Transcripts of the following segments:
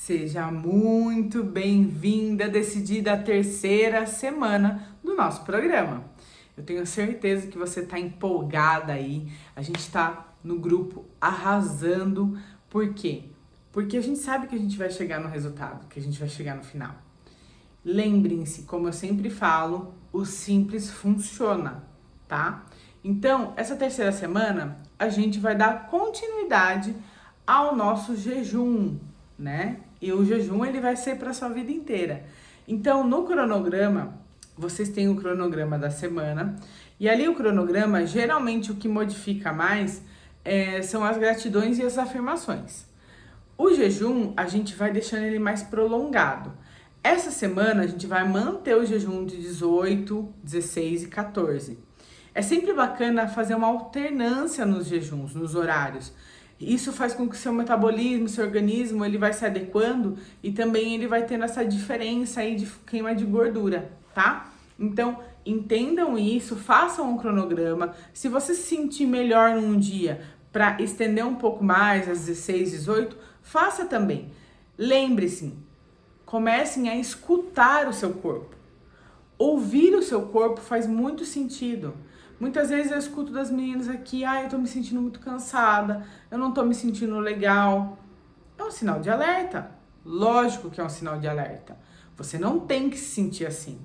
Seja muito bem-vinda, decidida a terceira semana do nosso programa. Eu tenho certeza que você está empolgada aí, a gente está no grupo arrasando. Por quê? Porque a gente sabe que a gente vai chegar no resultado, que a gente vai chegar no final. Lembrem-se, como eu sempre falo, o simples funciona, tá? Então, essa terceira semana, a gente vai dar continuidade ao nosso jejum, né? E o jejum, ele vai ser para sua vida inteira. Então, no cronograma, vocês têm o cronograma da semana. E ali o cronograma, geralmente, o que modifica mais são as gratidões e as afirmações. O jejum, a gente vai deixando ele mais prolongado. Essa semana, a gente vai manter o jejum de 18, 16 e 14. É sempre bacana fazer uma alternância nos jejuns, nos horários. Isso faz com que o seu metabolismo, seu organismo, ele vai se adequando e também ele vai tendo essa diferença aí de queima de gordura, tá? Então, entendam isso, façam um cronograma. Se você se sentir melhor num dia para estender um pouco mais, às 16, 18, faça também. Lembre-se, comecem a escutar o seu corpo. Ouvir o seu corpo faz muito sentido. Muitas vezes eu escuto das meninas aqui, eu tô me sentindo muito cansada, eu não tô me sentindo legal. É um sinal de alerta. Lógico que é um sinal de alerta. Você não tem que se sentir assim.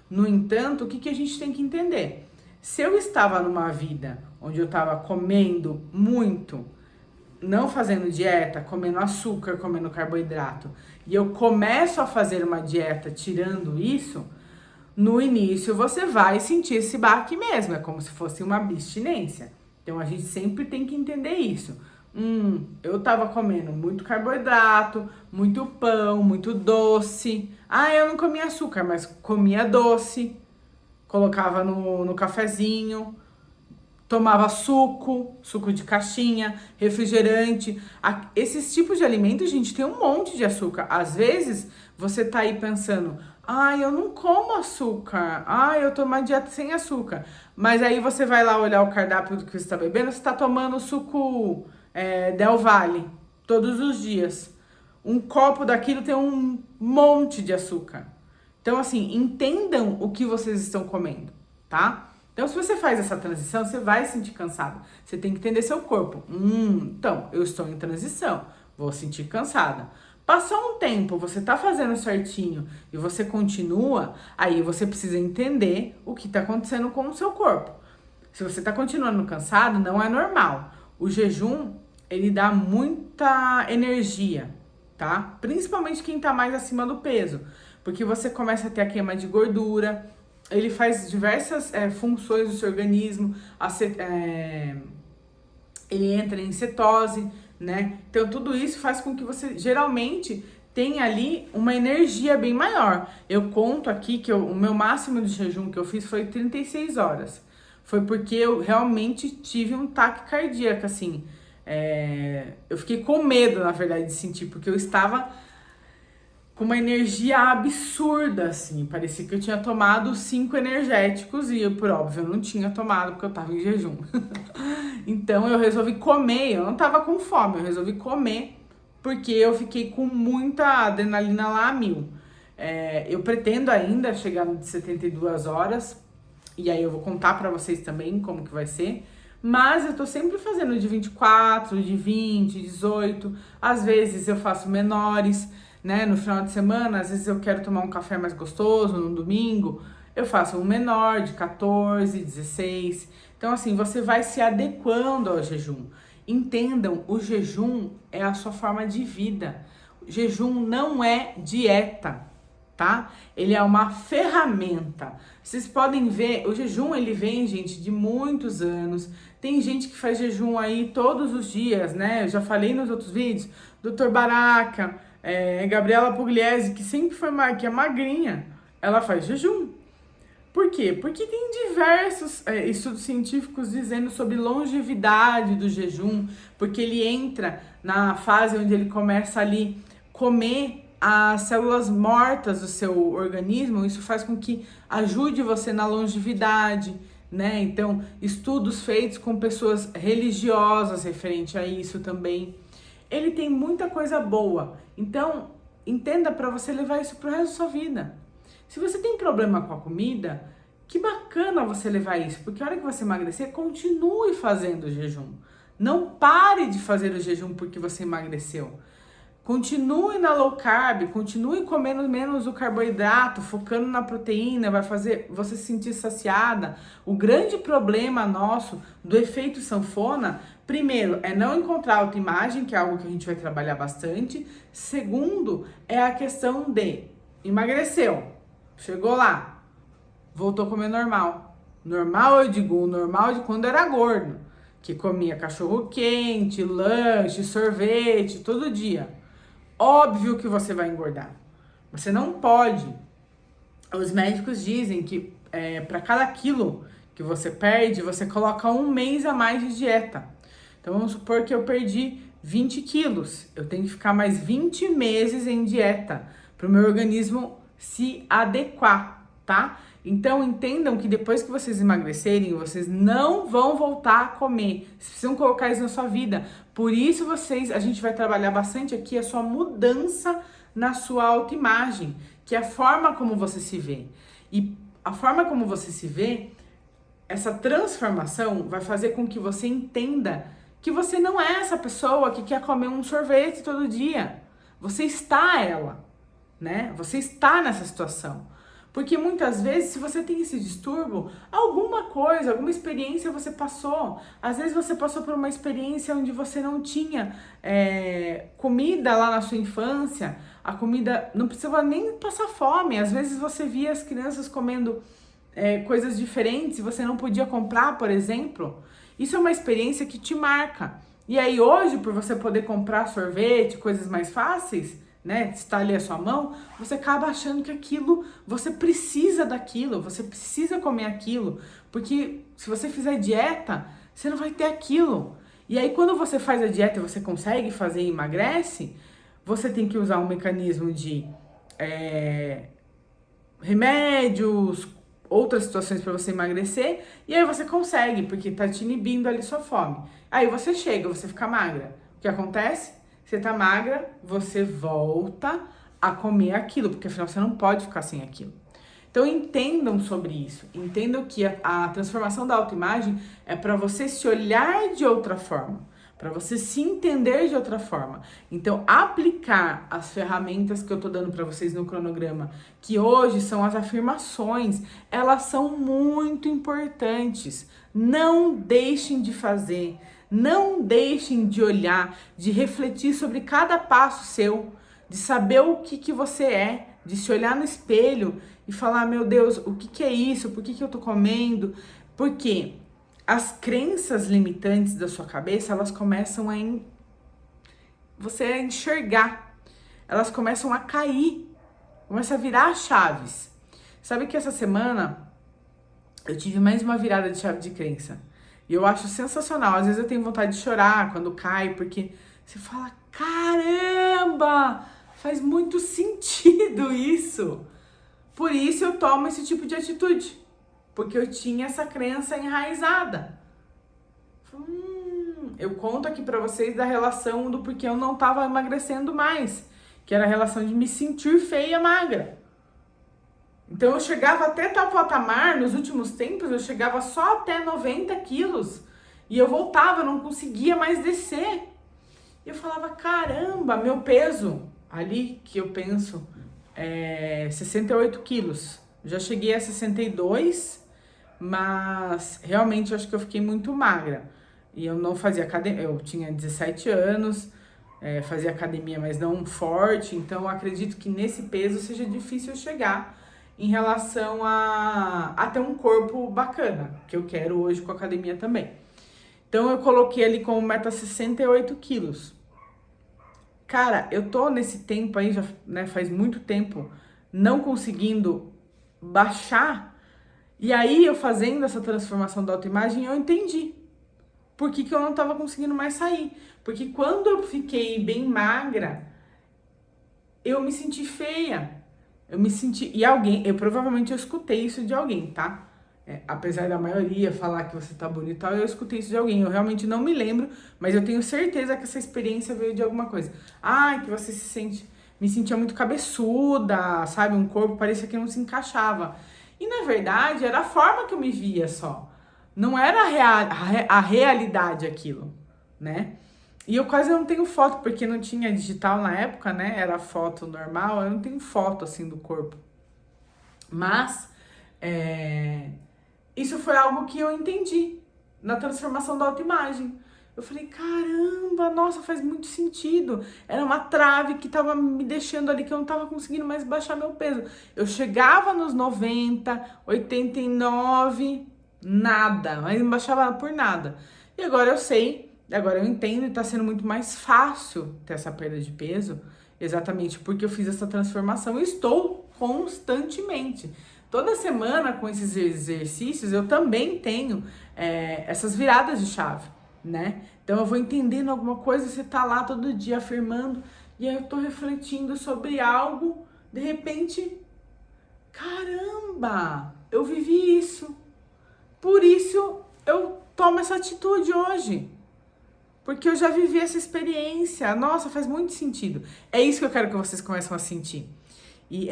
No entanto, o que a gente tem que entender? Se eu estava numa vida onde eu estava comendo muito, não fazendo dieta, comendo açúcar, comendo carboidrato, e eu começo a fazer uma dieta tirando isso, no início você vai sentir esse baque mesmo, é como se fosse uma abstinência. Então a gente sempre tem que entender isso. Eu tava comendo muito carboidrato, muito pão, muito doce. Eu não comia açúcar, mas comia doce, colocava no cafezinho, tomava suco de caixinha, refrigerante. Esses tipos de alimentos, gente, tem um monte de açúcar. Às vezes, você tá aí pensando, eu não como açúcar. Eu tô numa dieta sem açúcar. Mas aí você vai lá olhar o cardápio do que você está bebendo, você tá tomando suco Del Valle todos os dias. Um copo daquilo tem um monte de açúcar. Então, assim, entendam o que vocês estão comendo, tá? Então, se você faz essa transição, você vai se sentir cansado. Você tem que entender seu corpo. Então, eu estou em transição, vou sentir cansada. Passou um tempo, você tá fazendo certinho e você continua, aí você precisa entender o que tá acontecendo com o seu corpo. Se você tá continuando cansado, não é normal. O jejum, ele dá muita energia, tá? Principalmente quem tá mais acima do peso, porque você começa a ter a queima de gordura, ele faz diversas funções do seu organismo, ele entra em cetose, né? Então tudo isso faz com que você geralmente tenha ali uma energia bem maior. Eu conto aqui que o meu máximo de jejum que eu fiz foi 36 horas. Foi porque eu realmente tive um ataque cardíaco, assim. Eu fiquei com medo, na verdade, de sentir, porque eu estava com uma energia absurda, assim. Parecia que eu tinha tomado 5 energéticos e, por óbvio, eu não tinha tomado porque eu tava em jejum. Então, eu resolvi comer. Eu não tava com fome, eu resolvi comer porque eu fiquei com muita adrenalina lá a 1000. Eu pretendo ainda chegar no de 72 horas e aí eu vou contar pra vocês também como que vai ser. Mas eu tô sempre fazendo de 24, de 20, 18. Às vezes eu faço menores, né? No final de semana, às vezes eu quero tomar um café mais gostoso no domingo, eu faço um menor de 14, 16. Então, assim, você vai se adequando ao jejum. Entendam, o jejum é a sua forma de vida. O jejum não é dieta, tá? Ele é uma ferramenta. Vocês podem ver, o jejum ele vem, gente, de muitos anos. Tem gente que faz jejum aí todos os dias, né? Eu já falei nos outros vídeos, Dr. Baraca, Gabriela Pugliese, que sempre foi que é magrinha, ela faz jejum. Por quê? Porque tem diversos estudos científicos dizendo sobre longevidade do jejum, porque ele entra na fase onde ele começa ali comer as células mortas do seu organismo. Isso faz com que ajude você na longevidade, né? Então, estudos feitos com pessoas religiosas referente a isso também. Ele tem muita coisa boa. Então, entenda para você levar isso pro resto da sua vida. Se você tem problema com a comida, que bacana você levar isso, porque a hora que você emagrecer, continue fazendo o jejum. Não pare de fazer o jejum porque você emagreceu. Continue na low carb, continue comendo menos o carboidrato, focando na proteína, vai fazer você se sentir saciada. O grande problema nosso do efeito sanfona, primeiro, é não encontrar autoimagem, que é algo que a gente vai trabalhar bastante. Segundo, é a questão de emagreceu, chegou lá, voltou a comer normal. Normal, eu digo, o normal de quando era gordo, que comia cachorro quente, lanche, sorvete, todo dia. Óbvio que você vai engordar. Você não pode. Os médicos dizem que para cada quilo que você perde, você coloca 1 mês a mais de dieta. Então vamos supor que eu perdi 20 quilos. Eu tenho que ficar mais 20 meses em dieta para o meu organismo se adequar, tá? Então entendam que depois que vocês emagrecerem, vocês não vão voltar a comer. Vocês precisam colocar isso na sua vida. Por isso a gente vai trabalhar bastante aqui a sua mudança na sua autoimagem, que é a forma como você se vê. E a forma como você se vê, essa transformação vai fazer com que você entenda que você não é essa pessoa que quer comer um sorvete todo dia. Você está ela, né? Você está nessa situação. Porque muitas vezes, se você tem esse distúrbio, alguma coisa, alguma experiência você passou. Às vezes você passou por uma experiência onde você não tinha comida lá na sua infância. A comida não precisava nem passar fome. Às vezes você via as crianças comendo coisas diferentes e você não podia comprar, por exemplo. Isso é uma experiência que te marca. E aí hoje, por você poder comprar sorvete, coisas mais fáceis, né, está ali a sua mão, você acaba achando que aquilo, você precisa daquilo, você precisa comer aquilo, porque se você fizer dieta, você não vai ter aquilo. E aí quando você faz a dieta e você consegue fazer e emagrece, você tem que usar um mecanismo de remédios, outras situações para você emagrecer, e aí você consegue, porque tá te inibindo ali sua fome. Aí você chega, você fica magra. O que acontece? Você tá magra, você volta a comer aquilo, porque afinal você não pode ficar sem aquilo. Então entendam sobre isso, entendam que a transformação da autoimagem é para você se olhar de outra forma, para você se entender de outra forma. Então aplicar as ferramentas que eu tô dando para vocês no cronograma, que hoje são as afirmações, elas são muito importantes. Não deixem de fazer. Não deixem de olhar, de refletir sobre cada passo seu, de saber o que você é, de se olhar no espelho e falar, meu Deus, o que é isso? Por que eu tô comendo? Porque as crenças limitantes da sua cabeça, elas começam você a enxergar, elas começam a cair, começam a virar chaves. Sabe que essa semana eu tive mais uma virada de chave de crença. E eu acho sensacional. Às vezes eu tenho vontade de chorar quando cai, porque você fala, caramba, faz muito sentido isso. Por isso eu tomo esse tipo de atitude, porque eu tinha essa crença enraizada. Eu conto aqui pra vocês da relação do porquê eu não tava emagrecendo mais, que era a relação de me sentir feia, magra. Então eu chegava até tal patamar, nos últimos tempos, eu chegava só até 90 quilos. E eu voltava, não conseguia mais descer. E eu falava, caramba, meu peso, ali que eu penso, 68 quilos. Já cheguei a 62, mas realmente eu acho que eu fiquei muito magra. E eu não fazia academia, eu tinha 17 anos, fazia academia, mas não forte. Então eu acredito que nesse peso seja difícil eu chegar em relação a ter um corpo bacana, que eu quero hoje com a academia também. Então eu coloquei ali como meta 68 quilos. Cara, eu tô nesse tempo aí, já, né, faz muito tempo, não conseguindo baixar. E aí eu fazendo essa transformação da autoimagem, eu entendi por que eu não tava conseguindo mais sair. Porque quando eu fiquei bem magra, eu me senti feia. Eu me senti... E eu provavelmente eu escutei isso de alguém, tá? Apesar da maioria falar que você tá bonito e tal, eu escutei isso de alguém. Eu realmente não me lembro, mas eu tenho certeza que essa experiência veio de alguma coisa. Que você se sente me sentia muito cabeçuda, sabe? Um corpo parecia que não se encaixava. E na verdade era a forma que eu me via só. Não era a realidade aquilo, né? E eu quase não tenho foto, porque não tinha digital na época, né? Era foto normal, eu não tenho foto assim do corpo. Mas isso foi algo que eu entendi na transformação da autoimagem. Eu falei, caramba, nossa, faz muito sentido. Era uma trave que tava me deixando ali, que eu não tava conseguindo mais baixar meu peso. Eu chegava nos 90, 89, nada, mas não baixava por nada. E agora eu sei, agora eu entendo e tá sendo muito mais fácil ter essa perda de peso, exatamente porque eu fiz essa transformação e estou constantemente. Toda semana com esses exercícios eu também tenho essas viradas de chave, né? Então eu vou entendendo alguma coisa, você tá lá todo dia afirmando, e aí eu tô refletindo sobre algo, de repente, caramba, eu vivi isso. Por isso eu tomo essa atitude hoje. Porque eu já vivi essa experiência. Nossa, faz muito sentido. É isso que eu quero que vocês comecem a sentir. E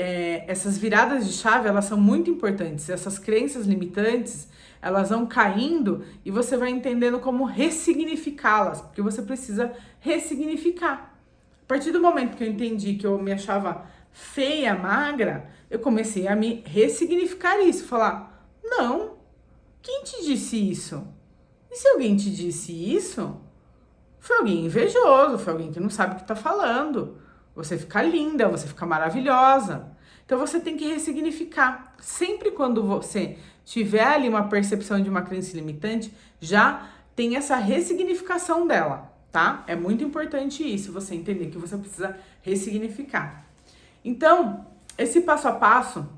essas viradas de chave, elas são muito importantes. Essas crenças limitantes, elas vão caindo e você vai entendendo como ressignificá-las, porque você precisa ressignificar. A partir do momento que eu entendi que eu me achava feia, magra, eu comecei a me ressignificar isso, falar, não, quem te disse isso? E se alguém te disse isso, foi alguém invejoso, foi alguém que não sabe o que tá falando. Você fica linda, você fica maravilhosa. Então você tem que ressignificar. Sempre quando você tiver ali uma percepção de uma crença limitante, já tem essa ressignificação dela, tá? É muito importante isso, você entender que você precisa ressignificar. Então, esse passo a passo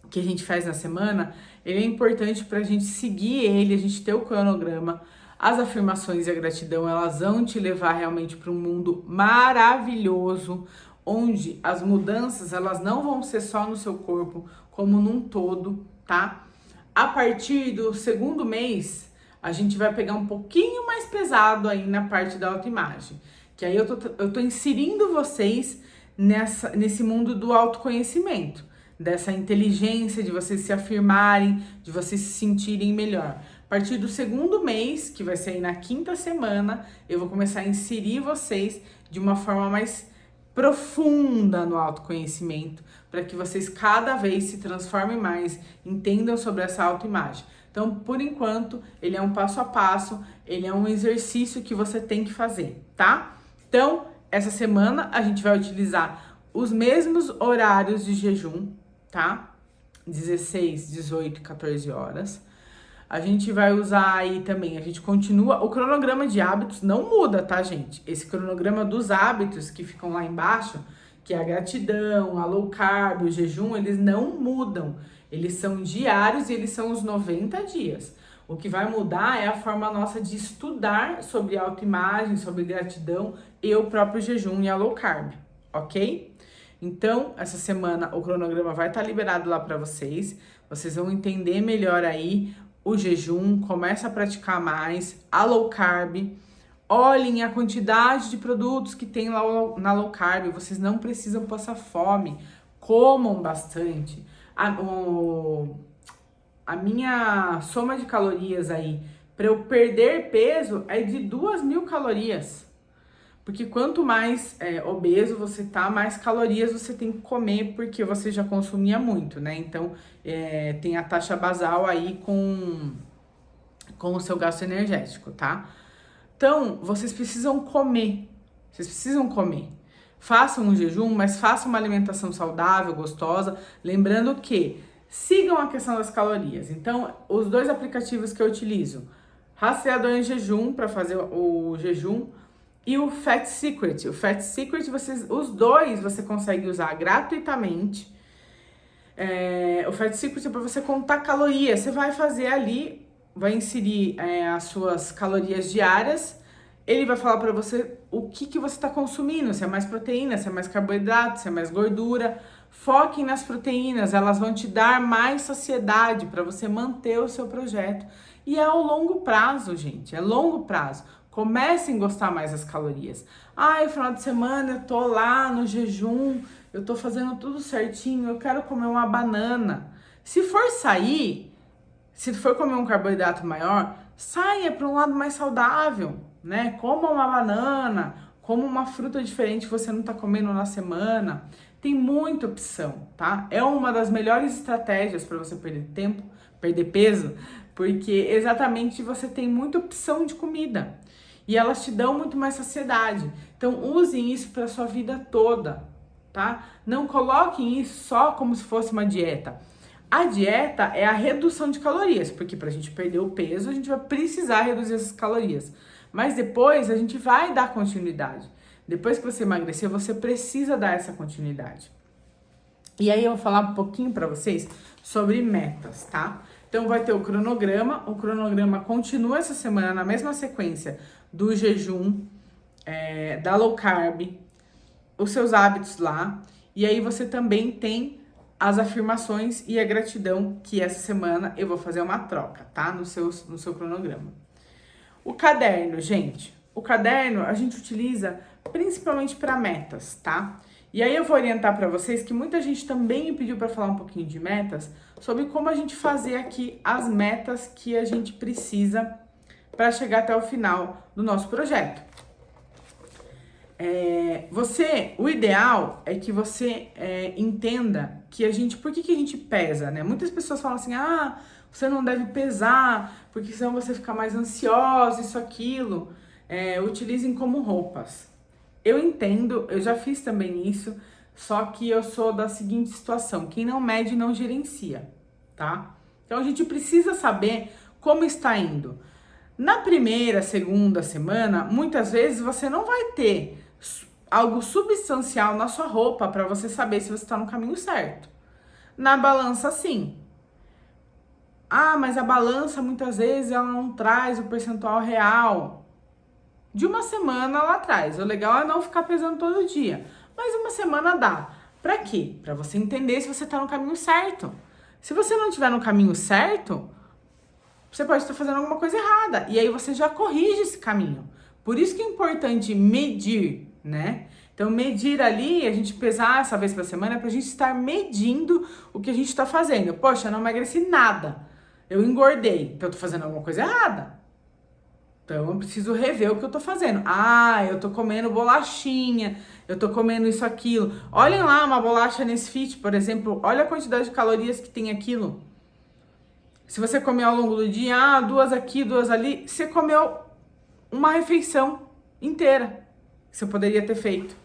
que a gente faz na semana, ele é importante pra gente seguir ele, a gente ter o cronograma. As afirmações e a gratidão, elas vão te levar realmente para um mundo maravilhoso, onde as mudanças, elas não vão ser só no seu corpo, como num todo, tá? A partir do segundo mês, a gente vai pegar um pouquinho mais pesado aí na parte da autoimagem, que aí eu tô inserindo vocês nesse mundo do autoconhecimento, dessa inteligência, de vocês se afirmarem, de vocês se sentirem melhor. A partir do segundo mês, que vai ser aí na 5ª semana, eu vou começar a inserir vocês de uma forma mais profunda no autoconhecimento, para que vocês cada vez se transformem mais, entendam sobre essa autoimagem. Então, por enquanto, ele é um passo a passo, ele é um exercício que você tem que fazer, tá? Então, essa semana a gente vai utilizar os mesmos horários de jejum, tá? 16, 18 e 14 horas. A gente vai usar aí também, a gente continua, o cronograma de hábitos não muda, tá, gente? Esse cronograma dos hábitos que ficam lá embaixo, que é a gratidão, a low carb, o jejum, eles não mudam. Eles são diários e eles são os 90 dias. O que vai mudar é a forma nossa de estudar sobre autoimagem, sobre gratidão e o próprio jejum e a low carb, ok? Então, essa semana o cronograma vai estar liberado lá para vocês. Vocês vão entender melhor aí o jejum, começa a praticar mais, a low carb. Olhem a quantidade de produtos que tem lá na low carb, vocês não precisam passar fome, comam bastante. A minha soma de calorias aí, para eu perder peso, é de 2.000 calorias. Porque quanto mais obeso você tá, mais calorias você tem que comer, porque você já consumia muito, né? Então, tem a taxa basal aí com o seu gasto energético, tá? Então, vocês precisam comer. Vocês precisam comer. Façam um jejum, mas façam uma alimentação saudável, gostosa. Lembrando que sigam a questão das calorias. Então, os 2 aplicativos que eu utilizo, Rastreador em Jejum, para fazer o jejum, e o Fat Secret. O Fat Secret, os 2 você consegue usar gratuitamente. O Fat Secret é para você contar calorias. Você vai fazer ali, vai inserir as suas calorias diárias. Ele vai falar para você o que você está consumindo, se é mais proteína, se é mais carboidrato, se é mais gordura. Foquem nas proteínas, elas vão te dar mais saciedade para você manter o seu projeto. E é ao longo prazo, gente, é longo prazo. Comecem a gostar mais das calorias. No final de semana eu tô lá no jejum, eu tô fazendo tudo certinho, eu quero comer uma banana. Se for sair, se for comer um carboidrato maior, saia para um lado mais saudável, né? Coma uma banana, coma uma fruta diferente que você não tá comendo na semana. Tem muita opção, tá? É uma das melhores estratégias para você perder peso, porque exatamente você tem muita opção de comida e elas te dão muito mais saciedade. Então usem isso para sua vida toda, tá? Não coloquem isso só como se fosse uma dieta. A dieta é a redução de calorias, porque para a gente perder o peso, a gente vai precisar reduzir essas calorias. Mas depois a gente vai dar continuidade. Depois que você emagrecer, você precisa dar essa continuidade. E aí eu vou falar um pouquinho para vocês sobre metas, tá? Então vai ter o cronograma continua essa semana na mesma sequência do jejum, da low carb, os seus hábitos lá. E aí você também tem as afirmações e a gratidão, que essa semana eu vou fazer uma troca, tá? No seu cronograma. O caderno, gente. O caderno a gente utiliza principalmente para metas, tá? E aí eu vou orientar para vocês que muita gente também me pediu para falar um pouquinho de metas, sobre como a gente fazer aqui as metas que a gente precisa para chegar até o final do nosso projeto. O ideal é que você entenda que por que a gente pesa, né? Muitas pessoas falam assim, você não deve pesar, porque senão você fica mais ansiosa, isso, aquilo. Utilizem como roupas. Eu entendo, eu já fiz também isso, só que eu sou da seguinte situação, quem não mede não gerencia, tá? Então a gente precisa saber como está indo. Na primeira, segunda semana, muitas vezes você não vai ter algo substancial na sua roupa para você saber se você está no caminho certo. Na balança, sim. Mas a balança muitas vezes ela não traz o percentual real. De uma semana ela traz. O legal é não ficar pesando todo dia. Mas uma semana dá. Para quê? Para você entender se você está no caminho certo. Se você não estiver no caminho certo, você pode estar fazendo alguma coisa errada. E aí você já corrige esse caminho. Por isso que é importante medir, né? Então, medir ali, a gente pesar essa vez por semana, é pra gente estar medindo o que a gente tá fazendo. Poxa, eu não emagreci nada. Eu engordei. Então, eu tô fazendo alguma coisa errada. Então, eu preciso rever o que eu tô fazendo. Eu tô comendo bolachinha. Eu tô comendo isso, aquilo. Olhem lá uma bolacha Nesfit, por exemplo. Olha a quantidade de calorias que tem aquilo. Se você comer ao longo do dia, 2 aqui, 2 ali, você comeu uma refeição inteira que você poderia ter feito.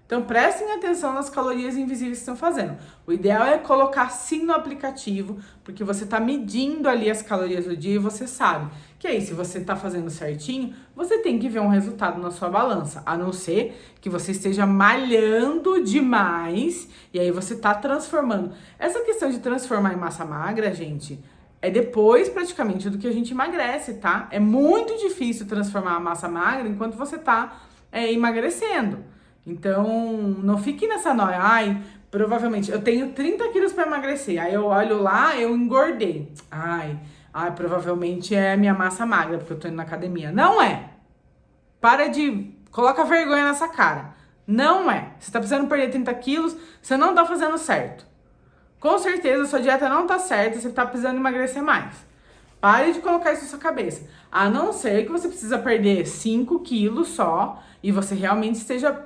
Então, prestem atenção nas calorias invisíveis que estão fazendo. O ideal é colocar sim no aplicativo, porque você está medindo ali as calorias do dia e você sabe que aí, se você está fazendo certinho, você tem que ver um resultado na sua balança, a não ser que você esteja malhando demais e aí você está transformando. Essa questão de transformar em massa magra, gente, é depois praticamente do que a gente emagrece, tá? É muito difícil transformar a massa magra enquanto você tá emagrecendo. Então, não fique nessa noia. Provavelmente, eu tenho 30 quilos para emagrecer. Aí eu olho lá, eu engordei. Provavelmente é a minha massa magra, porque eu tô indo na academia. Não é. Coloca vergonha nessa cara. Não é. Você tá precisando perder 30 quilos, você não tá fazendo certo. Com certeza, sua dieta não tá certa, você tá precisando emagrecer mais. Pare de colocar isso na sua cabeça. A não ser que você precisa perder 5 quilos só e você realmente esteja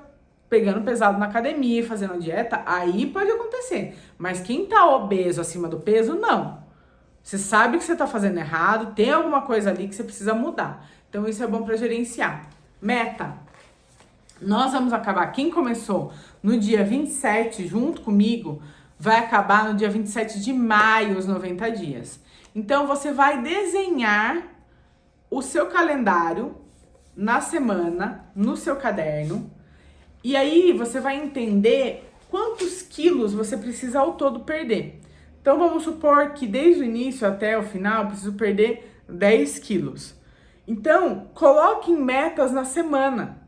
pegando pesado na academia e fazendo a dieta, aí pode acontecer. Mas quem tá obeso, acima do peso, não. Você sabe que você tá fazendo errado, tem alguma coisa ali que você precisa mudar. Então isso é bom para gerenciar. Meta. Nós vamos acabar, quem começou no dia 27 junto comigo, vai acabar no dia 27 de maio, os 90 dias. Então, você vai desenhar o seu calendário na semana, no seu caderno, e aí você vai entender quantos quilos você precisa ao todo perder. Então, vamos supor que desde o início até o final, eu preciso perder 10 quilos. Então, coloquem metas na semana.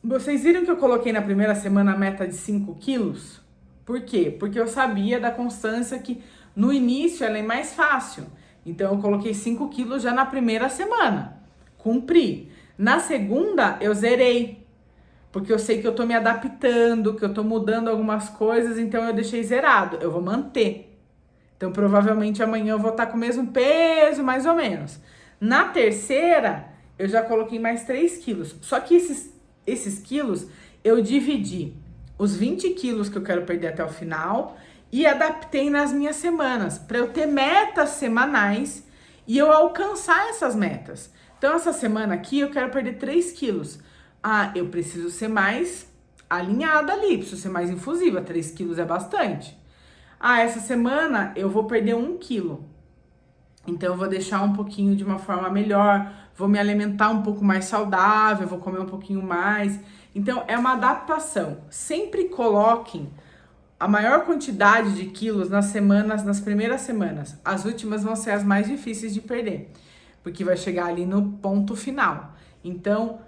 Vocês viram que eu coloquei na primeira semana a meta de 5 quilos? Por quê? Porque eu sabia da constância que no início ela é mais fácil. Então eu coloquei 5 quilos já na primeira semana. cumpri. Na segunda, eu zerei. Porque eu sei que eu tô me adaptando, que eu tô mudando algumas coisas, então eu deixei zerado. Eu vou manter. Então, provavelmente amanhã eu vou estar com o mesmo peso, mais ou menos. Na terceira, eu já coloquei mais 3 quilos. Só que esses quilos, eu dividi os 20 quilos que eu quero perder até o final e adaptei nas minhas semanas, para eu ter metas semanais e eu alcançar essas metas. Então, essa semana aqui, eu quero perder 3 quilos. Ah, eu preciso ser mais alinhada ali, preciso ser mais infusiva. 3 quilos é bastante. Ah, essa semana eu vou perder 1 quilo. Então, eu vou deixar um pouquinho de uma forma melhor, vou me alimentar um pouco mais saudável, vou comer um pouquinho mais. Então, é uma adaptação. Sempre coloquem a maior quantidade de quilos nas primeiras semanas. As últimas vão ser as mais difíceis de perder, porque vai chegar ali no ponto final. Então,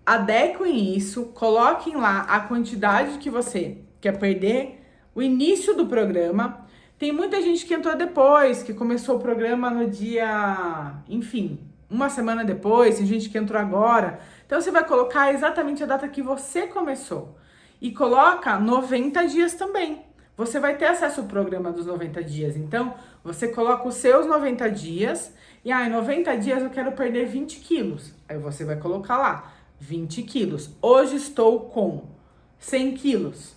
adequem isso, coloquem lá a quantidade que você quer perder, o início do programa. Tem muita gente que entrou depois, que começou o programa no dia, enfim, uma semana depois, tem gente que entrou agora. Então você vai colocar exatamente a data que você começou. E coloca 90 dias também. Você vai ter acesso ao programa dos 90 dias. Então, você coloca os seus 90 dias e em 90 dias eu quero perder 20 quilos. Aí você vai colocar lá 20 quilos. Hoje estou com 100 quilos.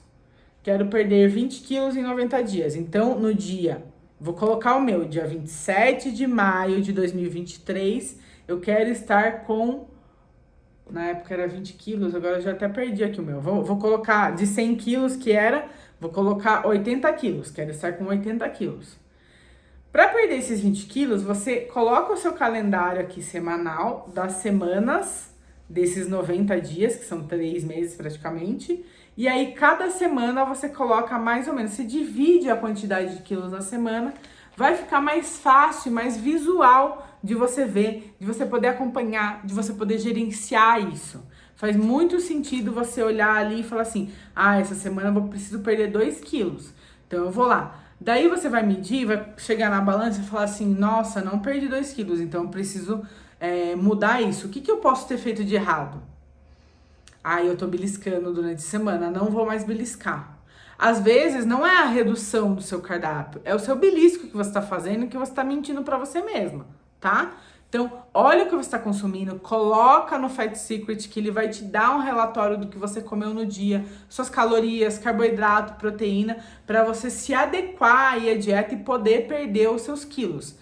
Quero perder 20 quilos em 90 dias. Então, no dia, vou colocar o meu, dia 27 de maio de 2023, eu quero estar com, na época era 20 quilos, agora eu já até perdi aqui o meu. Vou colocar de 100 quilos que era, vou colocar 80 quilos, quero estar com 80 quilos. Para perder esses 20 quilos, você coloca o seu calendário aqui semanal das semanas desses 90 dias, que são 3 meses praticamente, e aí cada semana você coloca mais ou menos, você divide a quantidade de quilos na semana, vai ficar mais fácil, mais visual de você ver, de você poder acompanhar, de você poder gerenciar isso. Faz muito sentido você olhar ali e falar assim, essa semana eu preciso perder 2 quilos, então eu vou lá. Daí você vai medir, vai chegar na balança e falar assim, nossa, não perdi 2 quilos, então eu preciso mudar isso. O que eu posso ter feito de errado? Eu tô beliscando durante a semana, não vou mais beliscar. Às vezes, não é a redução do seu cardápio, é o seu belisco que você tá fazendo e que você tá mentindo pra você mesma, tá? Então, olha o que você está consumindo, coloca no Fat Secret que ele vai te dar um relatório do que você comeu no dia, suas calorias, carboidrato, proteína, para você se adequar aí à dieta e poder perder os seus quilos.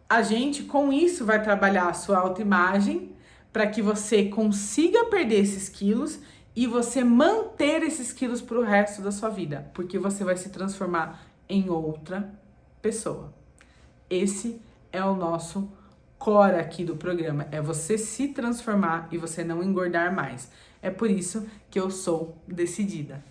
A gente, com isso, vai trabalhar a sua autoimagem para que você consiga perder esses quilos e você manter esses quilos para o resto da sua vida, porque você vai se transformar em outra pessoa. Esse é o nosso core aqui do programa, é você se transformar e você não engordar mais. É por isso que eu sou decidida.